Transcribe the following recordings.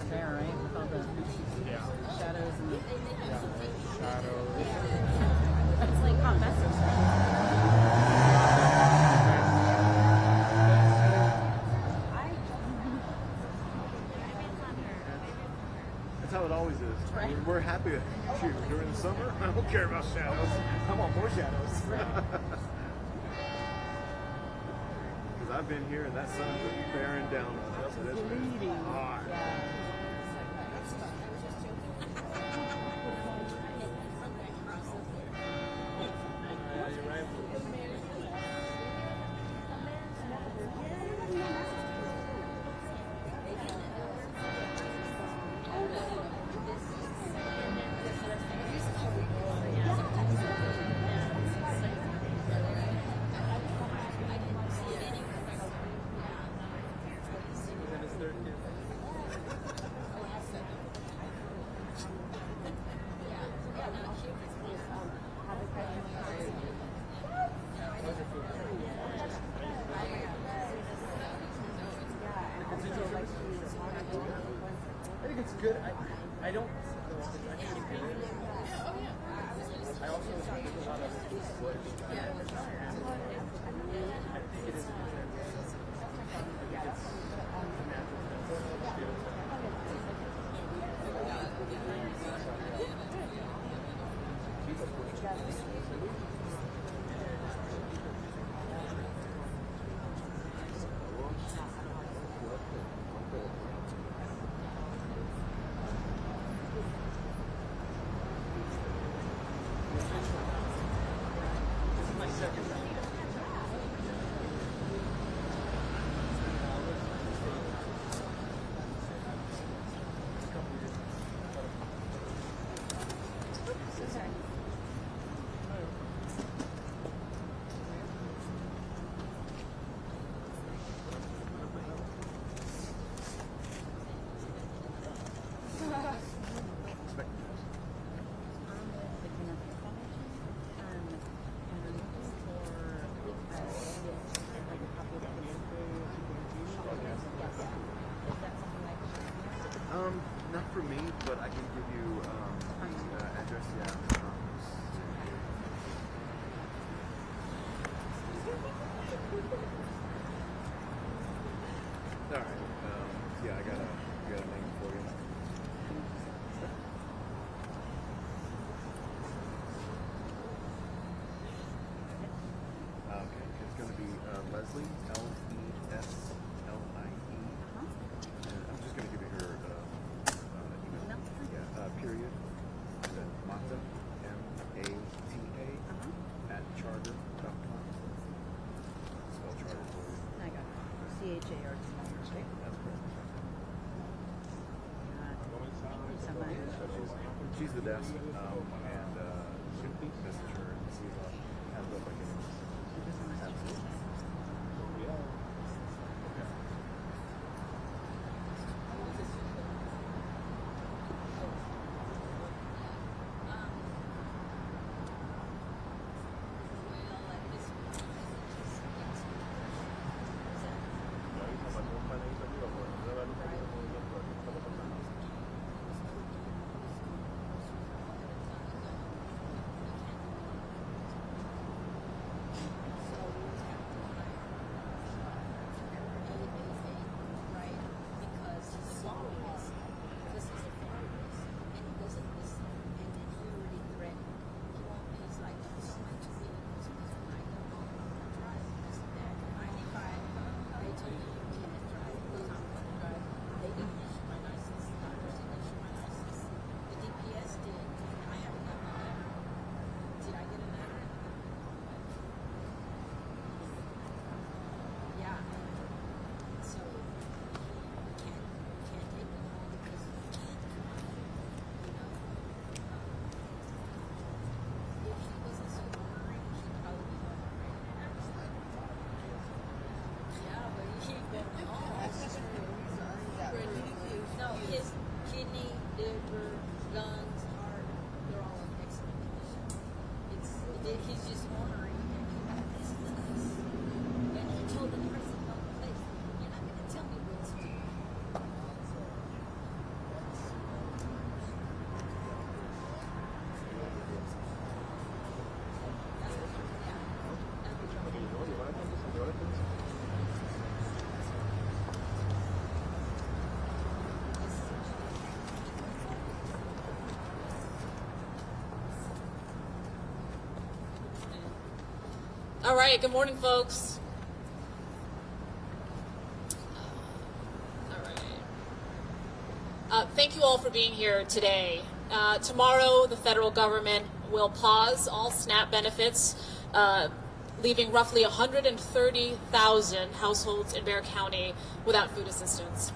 there, right? With all the shadows and Shadows. it's like hot messes. That's how it always is. Right. We're happy to shoot during the summer. I don't care about shadows. I want more shadows. Because I've been here and that sun's been bearing down on us. So it's been hot. I think it's good. I don't. I think it's good. I also think there's a lot of footage. I think it is a good transition. I think it's a natural This is my second round. Not for me, but I can give you the address. Yeah. All right. Yeah, I got a name for you. Okay, it's going to be Leslie, Leslie. And I'm just going to give you her email. Yeah, period. And then Mata, Mata, at charter.com. Spell charter for you. I got it. CHART. Okay, that's correct. She's the desk, and message her and see if I have it up again. Absolutely. Okay. All right, good morning, folks. All right. Thank you all for being here today. Tomorrow, the federal government will pause all SNAP benefits, leaving roughly 130,000 households in Bexar County without food assistance.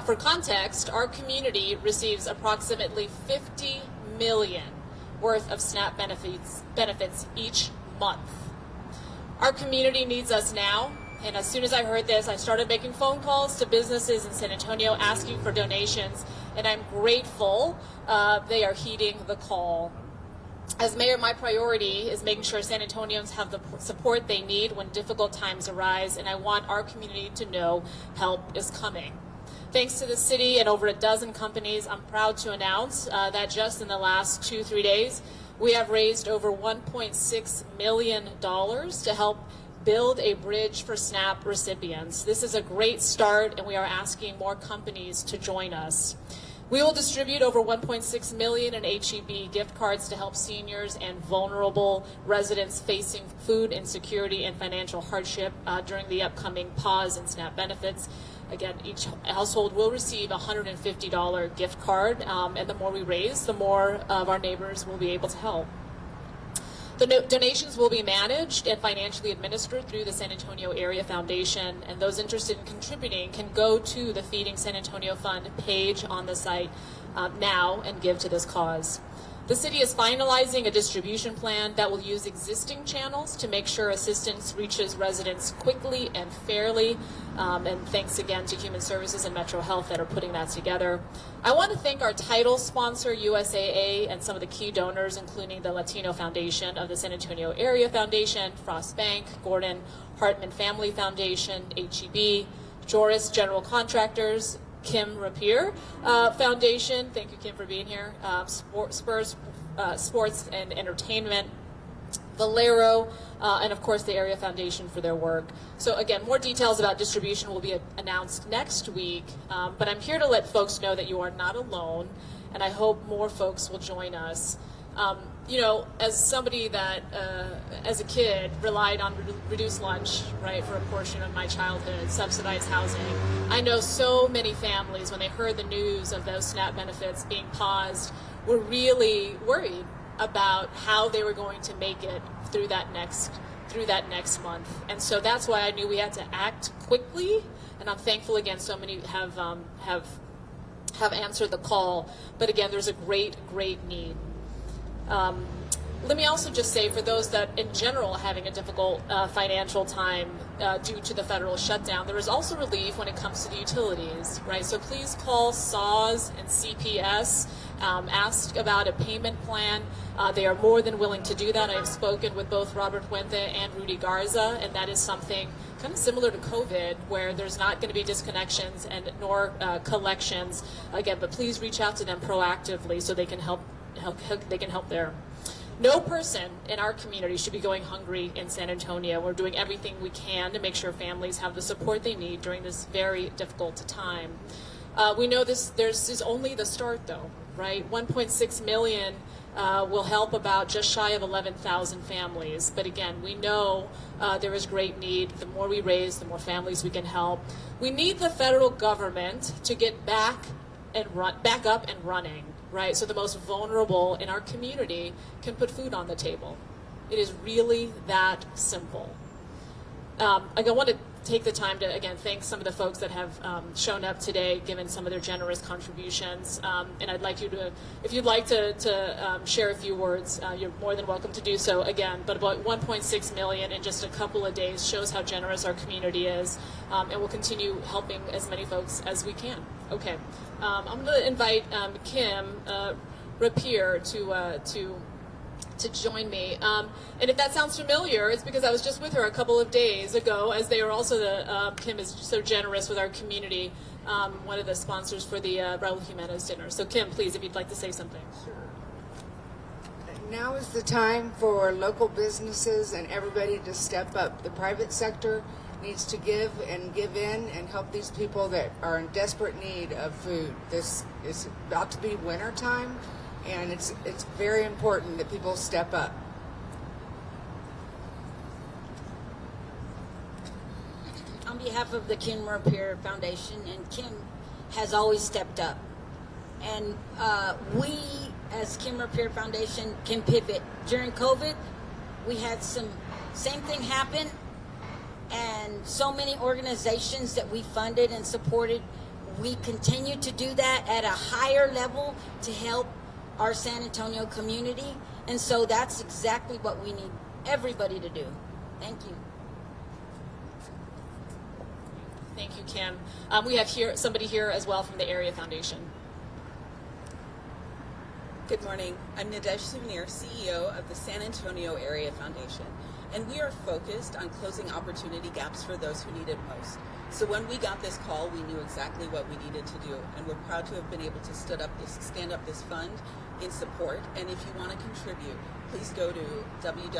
For context, our community receives approximately $50 million worth of SNAP benefits each month. Our community needs us now, and as soon as I heard this, I started making phone calls to businesses in San Antonio asking for donations, and I'm grateful they are heeding the call. As mayor, my priority is making sure San Antonians have the support they need when difficult times arise, and I want our community to know help is coming. Thanks to the city and over a dozen companies, I'm proud to announce that just in the last 2-3 days, we have raised over $1.6 million to help build a bridge for SNAP recipients. This is a great start, and we are asking more companies to join us. We will distribute over $1.6 million in HEB gift cards to help seniors and vulnerable residents facing food insecurity and financial hardship during the upcoming pause in SNAP benefits. Again, each household will receive a $150 gift card, and the more we raise, the more of our neighbors will be able to help. The donations will be managed and financially administered through the San Antonio Area Foundation, and those interested in contributing can go to the Feeding San Antonio Fund page on the site now and give to this cause. The city is finalizing a distribution plan that will use existing channels to make sure assistance reaches residents quickly and fairly. And thanks again to Human Services and Metro Health that are putting that together. I want to thank our title sponsor, USAA, and some of the key donors, including the Latino Foundation of the San Antonio Area Foundation, Frost Bank, Gordon Hartman Family Foundation, HEB, Joris General Contractors, Kim Rapier Foundation, thank you, Kim, for being here, Spurs Sports and Entertainment, Valero, and of course the Area Foundation for their work. So again, more details about distribution will be announced next week, but I'm here to let folks know that you are not alone, and I hope more folks will join us. You know, as somebody that, as a kid, relied on reduced lunch, right, for a portion of my childhood, subsidized housing, I know so many families, when they heard the news of those SNAP benefits being paused, were really worried about how they were going to make it through that next month. And so that's why I knew we had to act quickly, and I'm thankful again so many have answered the call. But again, there's a great need. Let me also just say, for those that in general are having a difficult financial time due to the federal shutdown, there is also relief when it comes to the utilities, right? So please call SAWS and CPS, ask about a payment plan. They are more than willing to do that. I have spoken with both Robert Puente and Rudy Garza, and that is something kind of similar to COVID, where there's not going to be disconnections and nor collections again. But please reach out to them proactively so they can help there. No person in our community should be going hungry in San Antonio. We're doing everything we can to make sure families have the support they need during this very difficult time. We know this is only the start, though, right? 1.6 million will help about just shy of 11,000 families. But again, we know there is great need. The more we raise, the more families we can help. We need the federal government to get back up and running, right? So the most vulnerable in our community can put food on the table. It is really that simple. I want to take the time to, again, thank some of the folks that have shown up today, given some of their generous contributions. And I'd like you to, if you'd like to share a few words, you're more than welcome to do so again. But about 1.6 million in just a couple of days shows how generous our community is. And we'll continue helping as many folks as we can. Okay. I'm going to invite Kim Rapier to join me. And if that sounds familiar, it's because I was just with her a couple of days ago, as they are also Kim is so generous with our community, one of the sponsors for the Raul Jimenez dinner. So Kim, please, if you'd like to say something. Sure. Now is the time for local businesses and everybody to step up. The private sector needs to give in and help these people that are in desperate need of food. This is about to be winter time, and it's very important that people step up. behalf of the Kim Rapier Foundation, and Kim has always stepped up. And we, as Kim Rapier Foundation, can pivot. During COVID, we had same thing happen, and so many organizations that we funded and supported, we continue to do that at a higher level to help our San Antonio community. And so that's exactly what we need everybody to do. Thank you. Thank you, Kim. We have somebody here as well from the Area Foundation. Good morning. I'm Nadesh Souvenir, CEO of the San Antonio Area Foundation, and we are focused on closing opportunity gaps for those who need it most. So when we got this call, we knew exactly what we needed to do, and we're proud to have been able to stand up this fund in support. And if you want to contribute, please go to www.saafdn.org.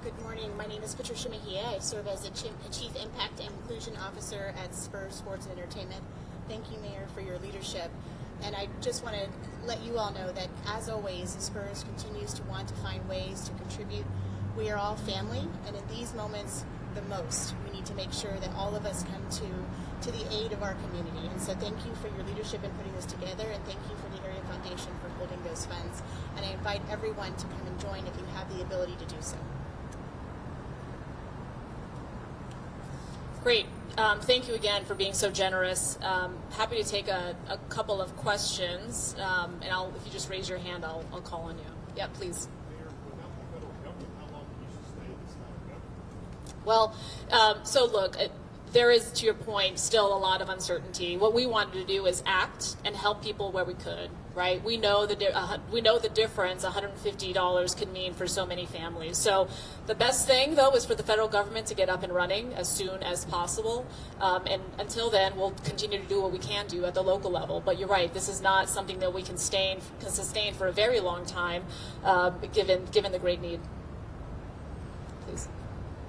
Good morning. My name is Patricia Mejia. I serve as a Chief Impact and Inclusion Officer at Spurs Sports and Entertainment. Thank you, Mayor, for your leadership. And I just want to let you all know that, as always, Spurs continues to want to find ways to contribute. We are all family, and in these moments, the most, we need to make sure that all of us come to the aid of our community. And so thank you for your leadership in putting this together, and thank you for the Area Foundation for holding those funds. And I invite everyone to come and join if you have the ability to do so. Great. Thank you again for being so generous. Happy to take a couple of questions, and if you just raise your hand, I'll call on you. Yeah, please. Well, so look, there is, to your point, still a lot of uncertainty. What we wanted to do is act and help people where we could, right? We know the difference $150 can mean for so many families. So the best thing, though, is for the federal government to get up and running as soon as possible. And until then, we'll continue to do what we can do at the local level. But you're right, this is not something that we can sustain for a very long time, given the great need. Please.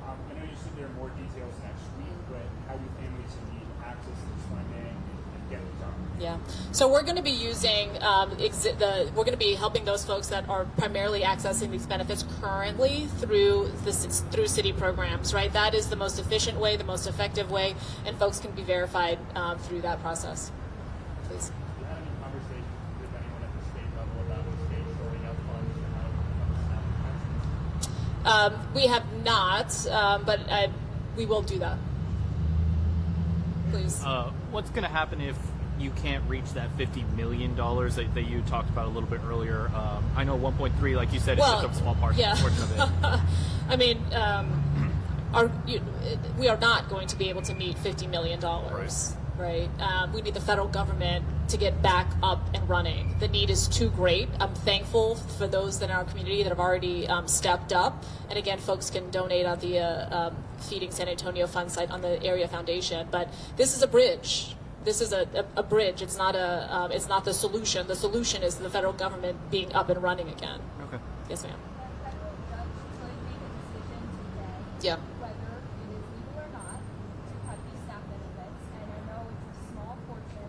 I know you said there are more details next week, but how do families who need access to this funding and get it done? Yeah. So we're going to be using we're going to be helping those folks that are primarily accessing these benefits currently through city programs, right? That is the most efficient way, the most effective way, and folks can be verified through that process. Please. Do you have any conversations with anyone at the state level about the state sorting out funds to help? We have not, but we will do that. Please. What's going to happen if you can't reach that $50 million that you talked about a little bit earlier? I know 1.3, like you said, is just a small portion of it. I mean, we are not going to be able to meet $50 million, right? We need the federal government to get back up and running. The need is too great. I'm thankful for those in our community that have already stepped up. And again, folks can donate on the Feeding San Antonio Fund site on the Area Foundation. But this is a bridge. This is a bridge. It's not the solution. The solution is the federal government being up and running again. Okay. Yes, ma'am. The federal judge could make a decision today Yeah. whether it is legal or not to cut these SNAP benefits. And I know it's a small portion,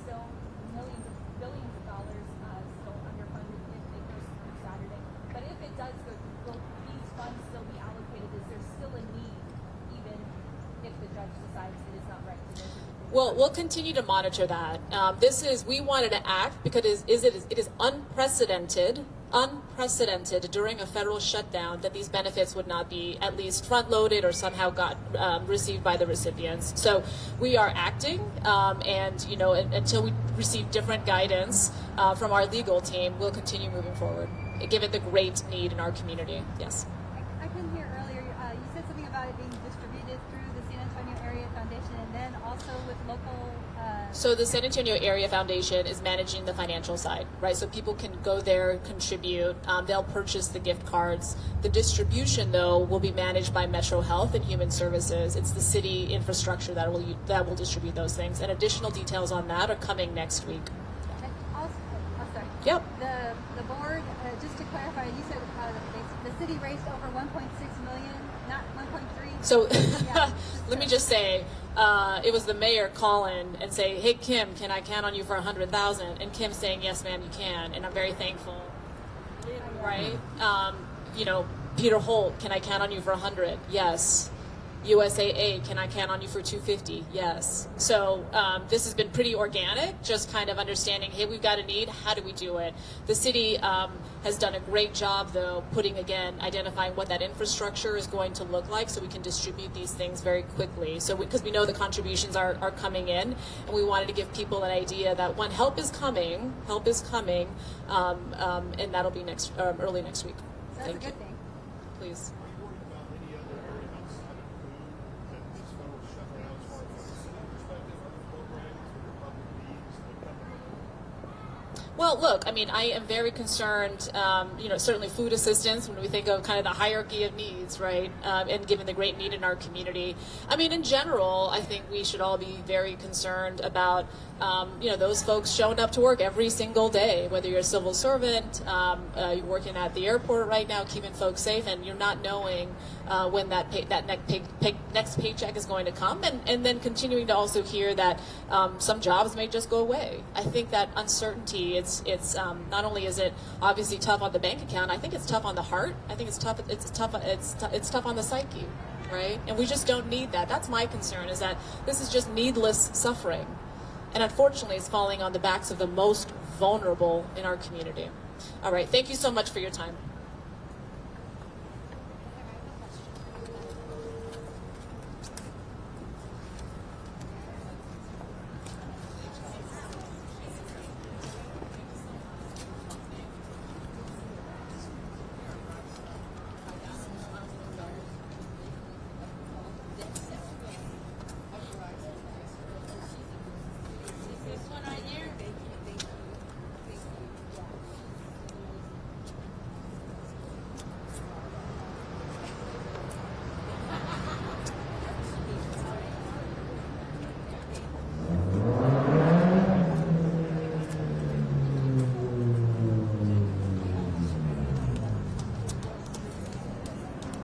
still billions of dollars still underfunded if it goes through Saturday. But if it does go, will these funds still be allocated? Is there still a need, even if the judge decides it is not right to make a decision? Well, we'll continue to monitor that. We wanted to act because it is unprecedented during a federal shutdown that these benefits would not be at least front-loaded or somehow got received by the recipients. So we are acting, and until we receive different guidance from our legal team, we'll continue moving forward, given the great need in our community. Yes. I couldn't hear earlier. You said something about it being distributed through the San Antonio Area Foundation and then also with local. So the San Antonio Area Foundation is managing the financial side, right? So people can go there, contribute. They'll purchase the gift cards. The distribution, though, will be managed by Metro Health and Human Services. It's the city infrastructure that will distribute those things. And additional details on that are coming next week. And also, sorry. Yep. The board, just to clarify, you said the city raised over 1.6 million, not 1.3. So Yeah. let me just say, it was the mayor calling and say, "Hey Kim, can I count on you for 100,000?" And Kim saying, "Yes, ma'am, you can," and I'm very thankful. Right? You know, Peter Holt, can I count on you for 100? Yes. USAA, can I count on you for 250? Yes. So this has been pretty organic, just kind of understanding, hey, we've got a need, how do we do it? The city has done a great job, though, identifying what that infrastructure is going to look like so we can distribute these things very quickly. So because we know the contributions are coming in, and we wanted to give people an idea that when help is coming, and that'll be early next week. So that's a good thing. Please. Well, look, I mean, I am very concerned, you know, certainly food assistance when we think of kind of the hierarchy of needs, right, and given the great need in our community. I mean, in general, I think we should all be very concerned about, you know, those folks showing up to work every single day, whether you're a civil servant, you're working at the airport right now, keeping folks safe, and you're not knowing when that next paycheck is going to come, and then continuing to also hear that some jobs may just go away. I think that uncertainty, it's not only is it obviously tough on the bank account, I think it's tough on the heart. I think it's tough on the psyche, right? And we just don't need that. That's my concern, is that this is just needless suffering, and unfortunately it's falling on the backs of the most vulnerable in our community. All right, thank you so much for your time.